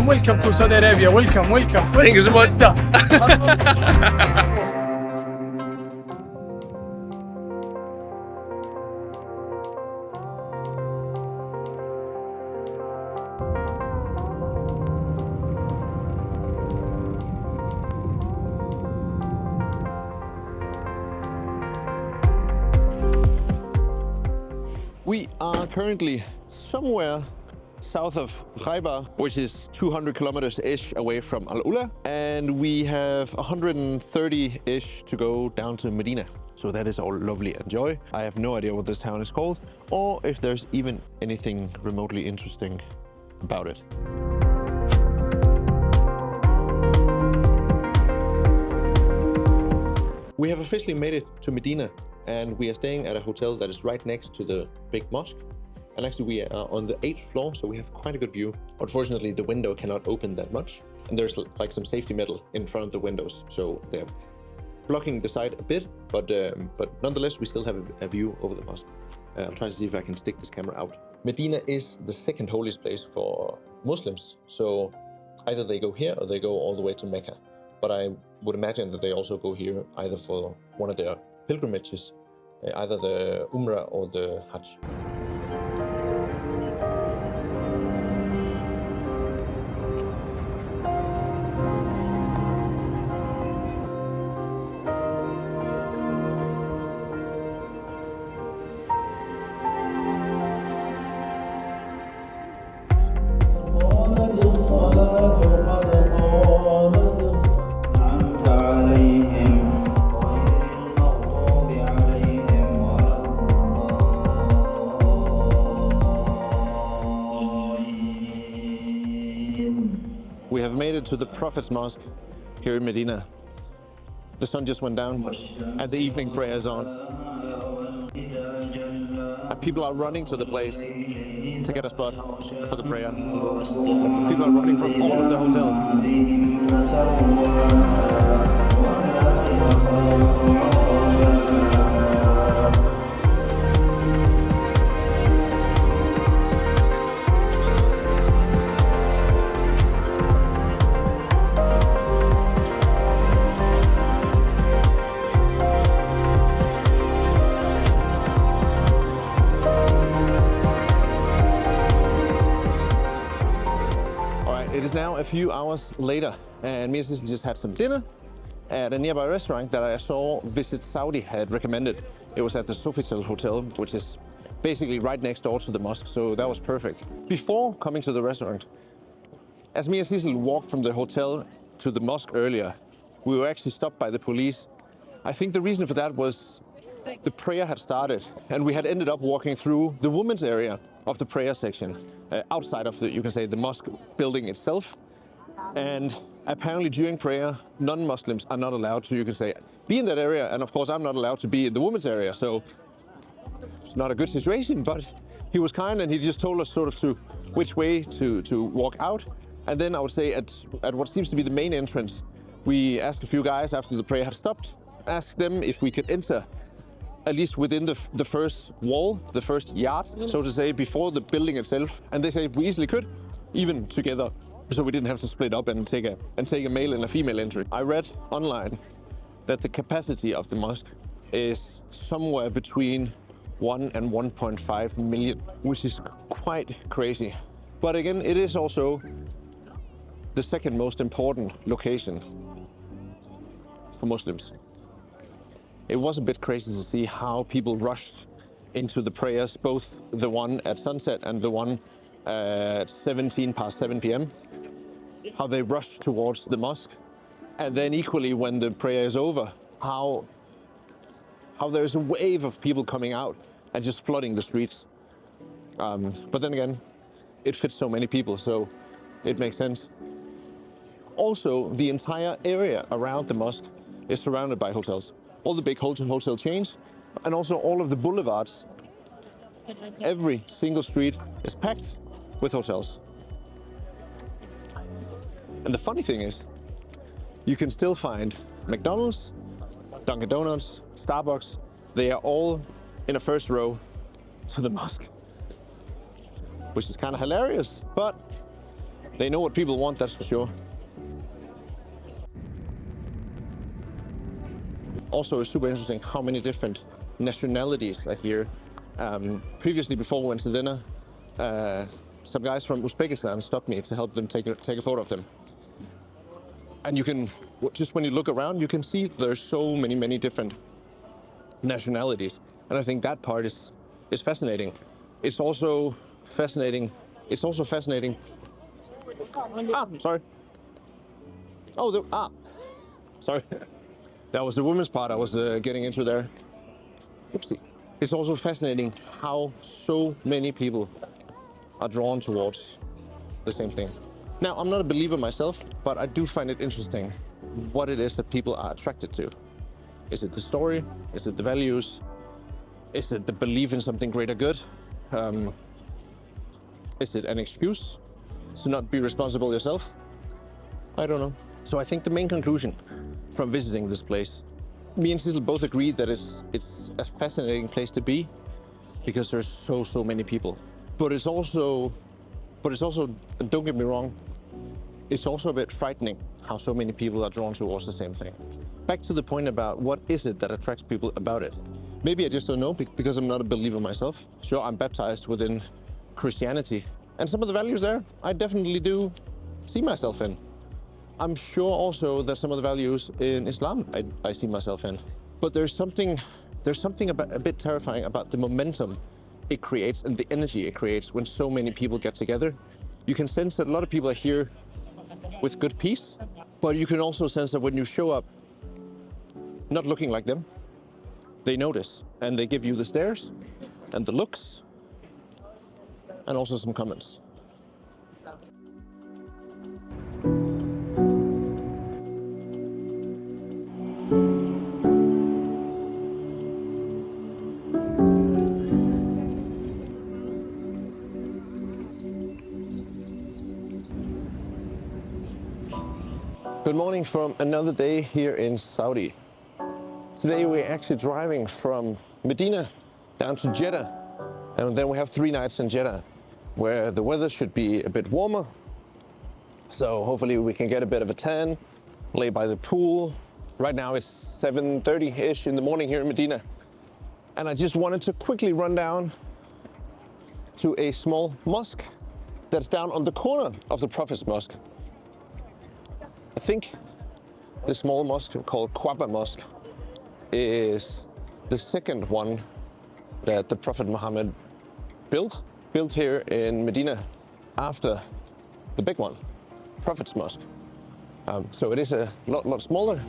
welcome to Saudi Arabia. Welcome. Thank you so much. We are currently somewhere south of Khaibar, which is 200 kilometers-ish away from Al Ula, and we have 130-ish to go down to Medina. So that is all lovely and joy. I have no idea what this town is called, or if there's even anything remotely interesting about it. We have officially made it to Medina, and we are staying at a hotel that is right next to the big mosque. And actually we are on the 8th floor, so we have quite a good view. Unfortunately, the window cannot open that much, and there's like some safety metal in front of the windows, so they're blocking the side a bit, but nonetheless we still have a view over the mosque. I'll try to see if I can stick this camera out. Medina is the second holiest place for Muslims, so either they go here or they go all the way to Mecca. But I would imagine that they also go here either for one of their pilgrimages, either the Umrah or the Hajj. We have made it to the Prophet's Mosque here in Medina. The sun just went down and the evening prayer is on. And people are running to the place to get a spot for the prayer. People are running from all of the hotels. It is now a few hours later, and me and Sissel just had some dinner at a nearby restaurant that I saw Visit Saudi had recommended. It was at the Sofitel Hotel, which is basically right next door to the mosque, so that was perfect. Before coming to the restaurant, as me and Sissel walked from the hotel to the mosque earlier, we were actually stopped by the police. I think the reason for that was the prayer had started, and we had ended up walking through the women's area of the prayer section, outside of the, you can say, the mosque building itself. And apparently during prayer, non-Muslims are not allowed to, you can say, be in that area. And of course, I'm not allowed to be in the women's area. So it's not a good situation, but he was kind and he just told us sort of to which way to walk out. And then I would say at what seems to be the main entrance, we asked a few guys after the prayer had stopped, asked them if we could enter at least within the first wall, the first yard, so to say, before the building itself. And they said we easily could, even together, so we didn't have to split up and take a male and a female entry. I read online that the capacity of the mosque is somewhere between 1 and 1.5 million, which is quite crazy. But again, it is also the second most important location for Muslims. It was a bit crazy to see how people rushed into the prayers, both the one at sunset and the one at 7 p.m. How they rushed towards the mosque. And then equally when the prayer is over, how there's a wave of people coming out and just flooding the streets. But then again, it fits so many people, so it makes sense. Also, the entire area around the mosque is surrounded by hotels. All the big hotel chains, and also all of the boulevards. Every single street is packed with hotels. And the funny thing is, you can still find McDonald's, Dunkin' Donuts, Starbucks. They are all in a first row to the mosque, which is kind of hilarious, but They know what people want, that's for sure. Also, it's super interesting how many different nationalities are here. Previously, before we went to dinner, some guys from Uzbekistan stopped me to help them take a photo of them. And you can, just when you look around, you can see there's so many different nationalities. And I think that part is fascinating. It's also fascinating. Sorry. Sorry. That was the women's part I was getting into there. Oopsie. It's also fascinating how so many people are drawn towards the same thing. Now, I'm not a believer myself, but I do find it interesting what it is that people are attracted to. Is it the story? Is it the values? Is it the belief in something greater good? Is it an excuse to not be responsible yourself? I don't know. So I think the main conclusion from visiting this place, me and Sissel both agree that it's a fascinating place to be because there's so many people. But it's also, don't get me wrong, it's also a bit frightening how so many people are drawn towards the same thing. Back to the point about what is it that attracts people about it. Maybe I just don't know because I'm not a believer myself. Sure, I'm baptized within Christianity, and some of the values there, I definitely do see myself in. I'm sure also that some of the values in Islam I see myself in. But there's something about, a bit terrifying about the momentum it creates and the energy it creates when so many people get together. You can sense that a lot of people are here with good peace, but you can also sense that when you show up not looking like them, they notice and they give you the stares and the looks and also some comments. Good morning from another day here in Saudi. Today we're actually driving from Medina down to Jeddah, and then we have 3 nights in Jeddah where the weather should be a bit warmer. So hopefully we can get a bit of a tan, lay by the pool. Right now it's 7:30-ish in the morning here in Medina. And I just wanted to quickly run down to a small mosque that's down on the corner of the Prophet's Mosque. I think the small mosque called Quaba Mosque is the second one that the Prophet Muhammad built here in Medina after the big one, Prophet's Mosque. So it is a lot smaller.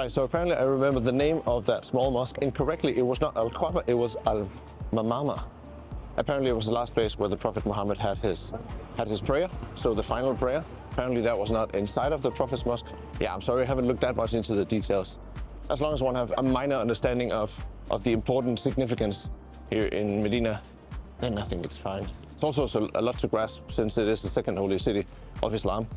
So apparently I remember the name of that small mosque incorrectly. It was not Al-Quaba, it was Al-Mamama. Apparently it was the last place where the Prophet Muhammad had his prayer, so the final prayer. Apparently that was not inside of the Prophet's Mosque. Yeah, I'm sorry, I haven't looked that much into the details. As long as one have a minor understanding of the important significance here in Medina, then I think it's fine. It's also a lot to grasp since it is the second holy city of Islam.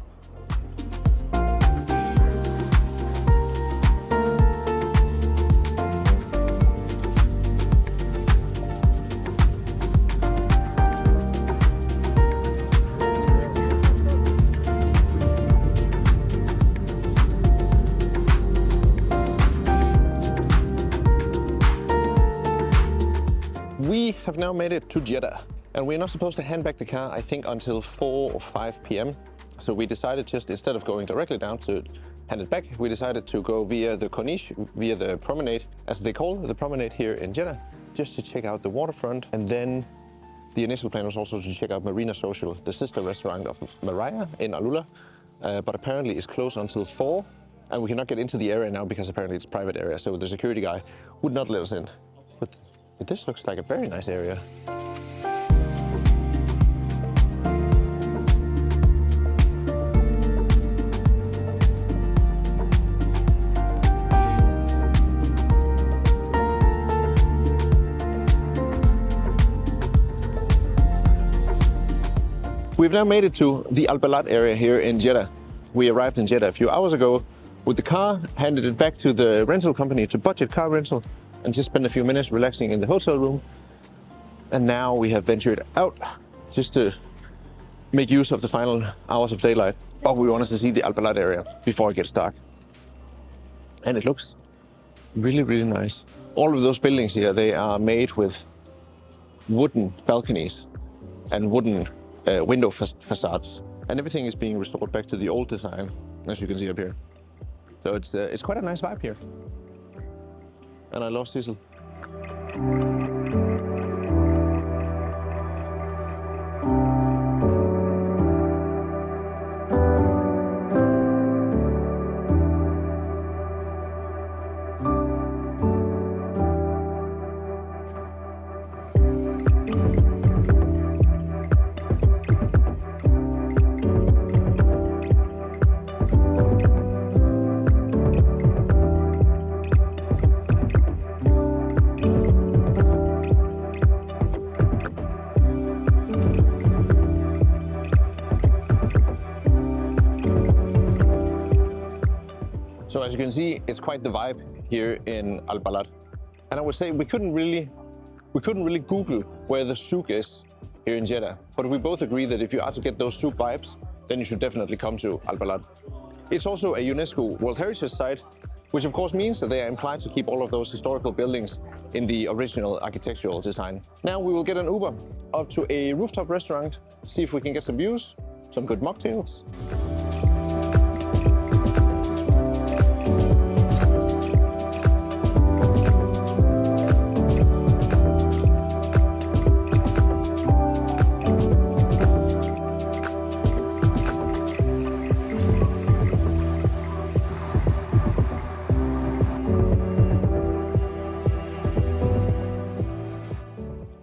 We have now made it to Jeddah, and we're not supposed to hand back the car, I think, until 4 or 5 p.m. So we decided, just instead of going directly down to hand it back, we decided to go via the Corniche, via the promenade, as they call the promenade here in Jeddah, just to check out the waterfront. And then the initial plan was also to check out Marina Social, the sister restaurant of Maraya in Alula, but apparently it's closed until 4, and we cannot get into the area now because apparently it's a private area, so the security guy would not let us in. But this looks like a very nice area. We've now made it to the Balad area here in Jeddah. We arrived in Jeddah a few hours ago with the car, handed it back to the rental company, to Budget Car Rental, and just spent a few minutes relaxing in the hotel room. And now we have ventured out just to make use of the final hours of daylight. But we wanted to see the Balad area before it gets dark. And it looks really, really nice. All of those buildings here, they are made with wooden balconies and wooden window facades. And everything is being restored back to the old design, as you can see up here. So it's quite a nice vibe here. And I lost Sissel. So as you can see, it's quite the vibe here in Balad. And I would say we couldn't really Google where the souk is here in Jeddah. But we both agree that if you are to get those souk vibes, then you should definitely come to Balad. It's also a UNESCO World Heritage Site, which of course means that they are inclined to keep all of those historical buildings in the original architectural design. Now we will get an Uber up to a rooftop restaurant, see if we can get some views, some good mocktails.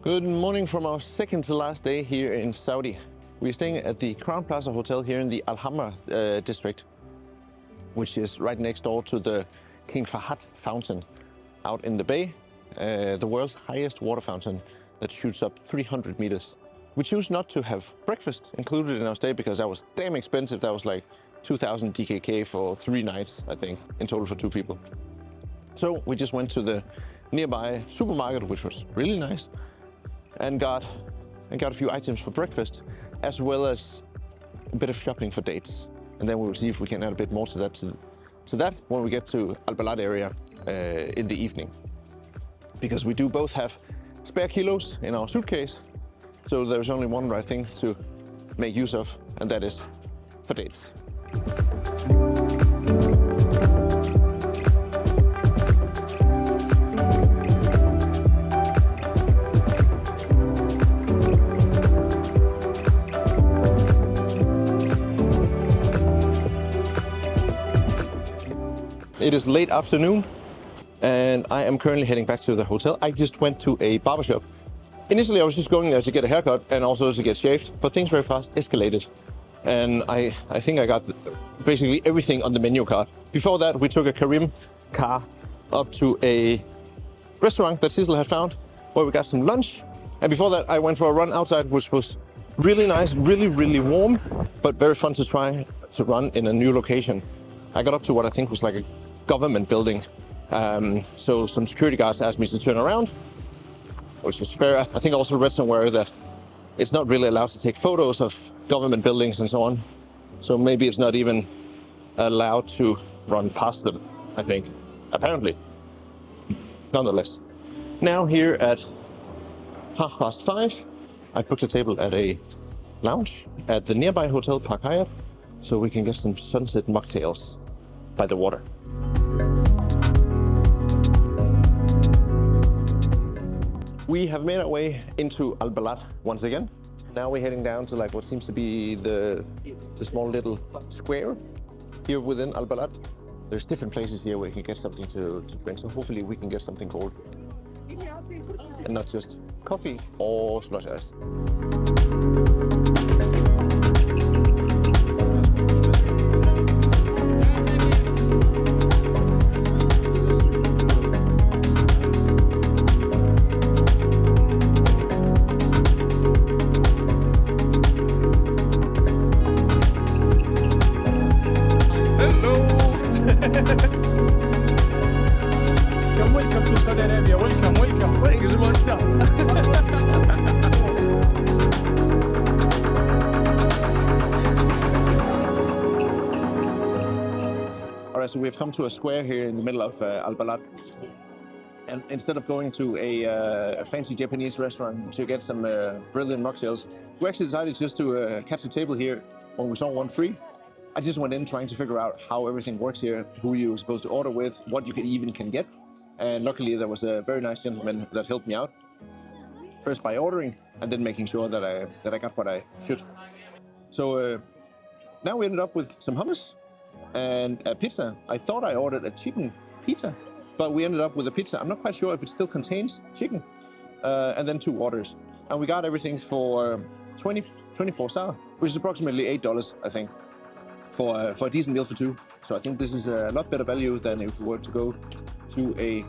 Good morning from our second to last day here in Saudi. We're staying at the Crown Plaza Hotel here in the Al Hamra district, which is right next door to the King Fahad fountain out in the bay, the world's highest water fountain that shoots up 300 meters. We choose not to have breakfast included in our stay because that was damn expensive. That was like 2,000 DKK for 3 nights, I think, in total for 2 people. So we just went to the nearby supermarket, which was really nice, and got a few items for breakfast, as well as a bit of shopping for dates. And then we will see if we can add a bit more to that when we get to Balad area in the evening. Because we do both have spare kilos in our suitcase, so there's only one right thing to make use of, and that is for dates. It is late afternoon and I am currently heading back to the hotel. I just went to a barbershop. Initially I was just going there to get a haircut and also to get shaved, but things very fast escalated. And I think I got basically everything on the menu card. Before that we took a Karim car up to a restaurant that Sissel had found where we got some lunch. And before that I went for a run outside, which was really nice, really warm, but very fun to try to run in a new location. I got up to what I think was like a government building. So some security guards asked me to turn around, which is fair. I think I also read somewhere that it's not really allowed to take photos of government buildings and so on. So maybe it's not even allowed to run past them, I think, apparently. Nonetheless, now here at 5:30, I've booked a table at a lounge at the nearby hotel Park Hyatt, so we can get some sunset mocktails by the water. We have made our way into Balad once again. Now we're heading down to like what seems to be the small little square here within Balad. There's different places here where you can get something to drink, so hopefully we can get something cold and not just coffee or slush ice. so we've come to a square here in the middle of Balad. And instead of going to a fancy Japanese restaurant to get some brilliant mocktails, we actually decided just to catch a table here when we saw one free. I just went in trying to figure out how everything works here, who you're supposed to order with, what you can get. And luckily there was a very nice gentleman that helped me out. First by ordering and then making sure that I got what I should. So now we ended up with some hummus and a pizza. I thought I ordered a chicken pizza, but we ended up with a pizza. I'm not quite sure if it still contains chicken. And then 2 orders. And we got everything for 24 sal, which is approximately $8, I think, for a decent meal for 2. So I think this is a lot better value than if we were to go to a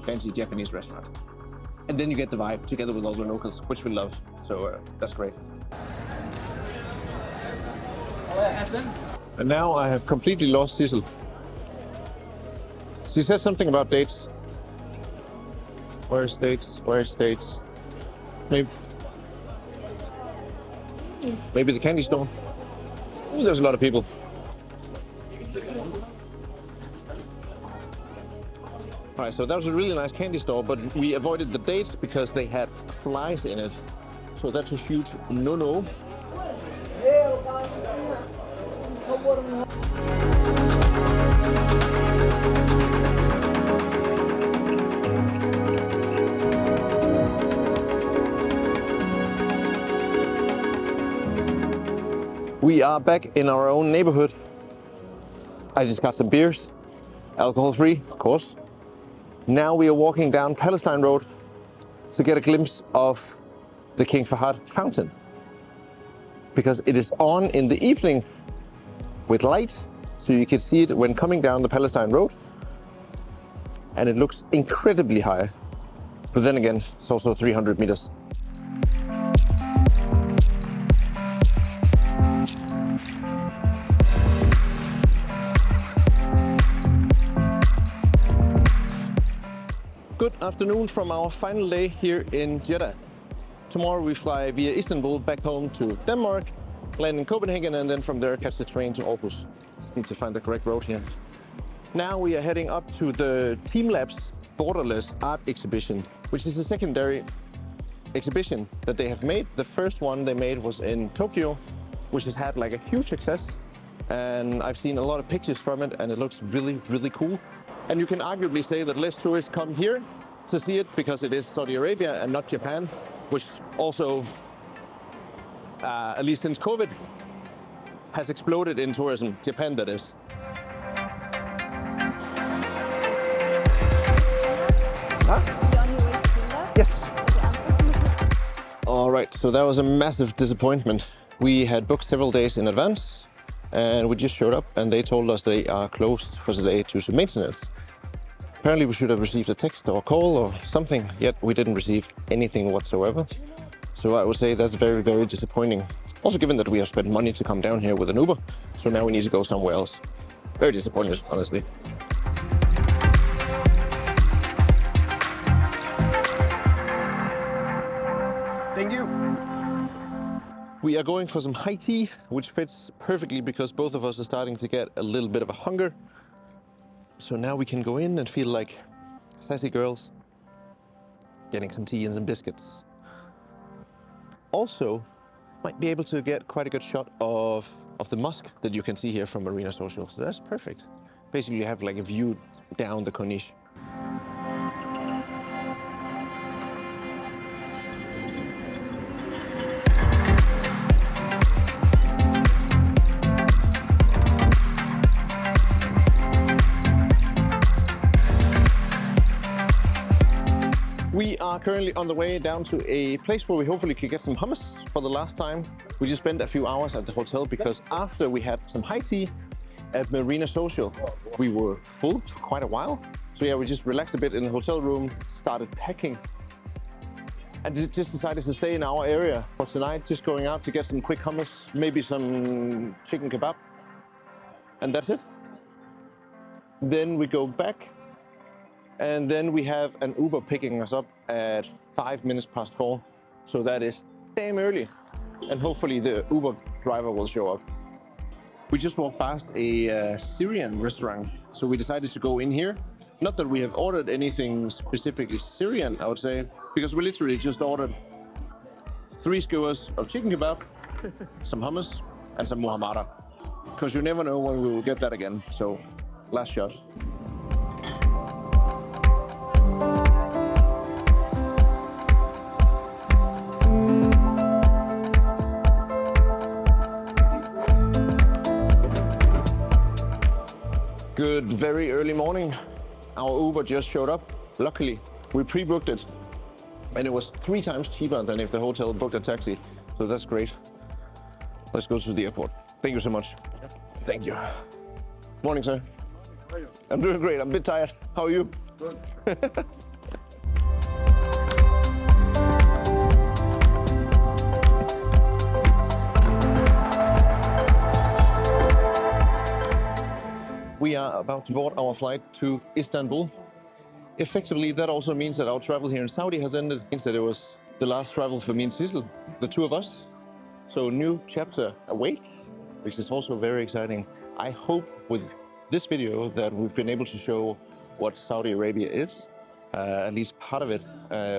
fancy Japanese restaurant. And then you get the vibe together with all the locals, which we love. So that's great. And now I have completely lost Sissel. She said something about dates. Where's dates? Where's dates? Maybe the candy store. Ooh, there's a lot of people. All right, so that was a really nice candy store, but we avoided the dates because they had flies in it. So that's a huge no-no. We are back in our own neighborhood. I just got some beers, alcohol-free, of course. Now we are walking down Palestine Road to get a glimpse of the King Fahd fountain. Because it is on in the evening with light, so you can see it when coming down the Palestine Road. And it looks incredibly high. But then again, it's also 300 meters. Good afternoon from our final day here in Jeddah. Tomorrow we fly via Istanbul back home to Denmark, land in Copenhagen, and then from there catch the train to Aarhus. Need to find the correct road here. Now we are heading up to the Teamlabs Borderless Art Exhibition, which is a secondary exhibition that they have made. The first one they made was in Tokyo, which has had like a huge success. And I've seen a lot of pictures from it and it looks really, really cool. And you can arguably say that less tourists come here to see it because it is Saudi Arabia and not Japan, which also, at least since COVID, has exploded in tourism. Japan, that is. Huh? Yes. All right, so that was a massive disappointment. We had booked several days in advance. And we just showed up and they told us they are closed for the day due to maintenance. Apparently we should have received a text or a call or something, yet we didn't receive anything whatsoever. So I would say that's very, very disappointing. Also given that we have spent money to come down here with an Uber, so now we need to go somewhere else. Very disappointed, honestly. Thank you. We are going for some high tea, which fits perfectly because both of us are starting to get a little bit of a hunger. So now we can go in and feel like sassy girls, getting some tea and some biscuits. Also, might be able to get quite a good shot of the mosque that you can see here from Marina Social. So that's perfect. Basically, you have like a view down the Corniche. We are currently on the way down to a place where we hopefully could get some hummus for the last time. We just spent a few hours at the hotel because after we had some high tea at Marina Social, we were full for quite a while. So yeah, we just relaxed a bit in the hotel room, started packing, and just decided to stay in our area for tonight, just going out to get some quick hummus, maybe some chicken kebab, and that's it. Then we go back. And then we have an Uber picking us up at 4:05. So that is damn early. And hopefully the Uber driver will show up. We just walked past a Syrian restaurant, so we decided to go in here. Not that we have ordered anything specifically Syrian, I would say, because we literally just ordered 3 skewers of chicken kebab, some hummus, and some muhammada. Because you never know when we will get that again. So, last shot. Good, very early morning. Our Uber just showed up. Luckily, we pre-booked it, and it was 3 times cheaper than if the hotel booked a taxi. So that's great. Let's go to the airport. Thank you so much. Thank you. Morning, sir. How are you? I'm doing great. I'm a bit tired. How are you? Good. We are about to board our flight to Istanbul. Effectively, that also means that our travel here in Saudi has ended. It means that it was the last travel for me and Sissel, the 2 of us. So a new chapter awaits, which is also very exciting. I hope with this video that we've been able to show what Saudi Arabia is, at least part of it.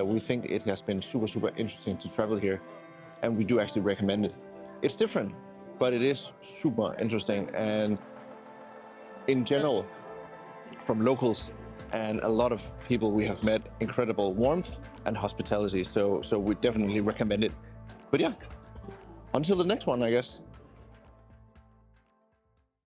We think it has been super interesting to travel here, and we do actually recommend it. It's different, but it is super interesting, and in general, from locals and a lot of people we have met, incredible warmth and hospitality. So we definitely recommend it. But yeah, until the next one, I guess.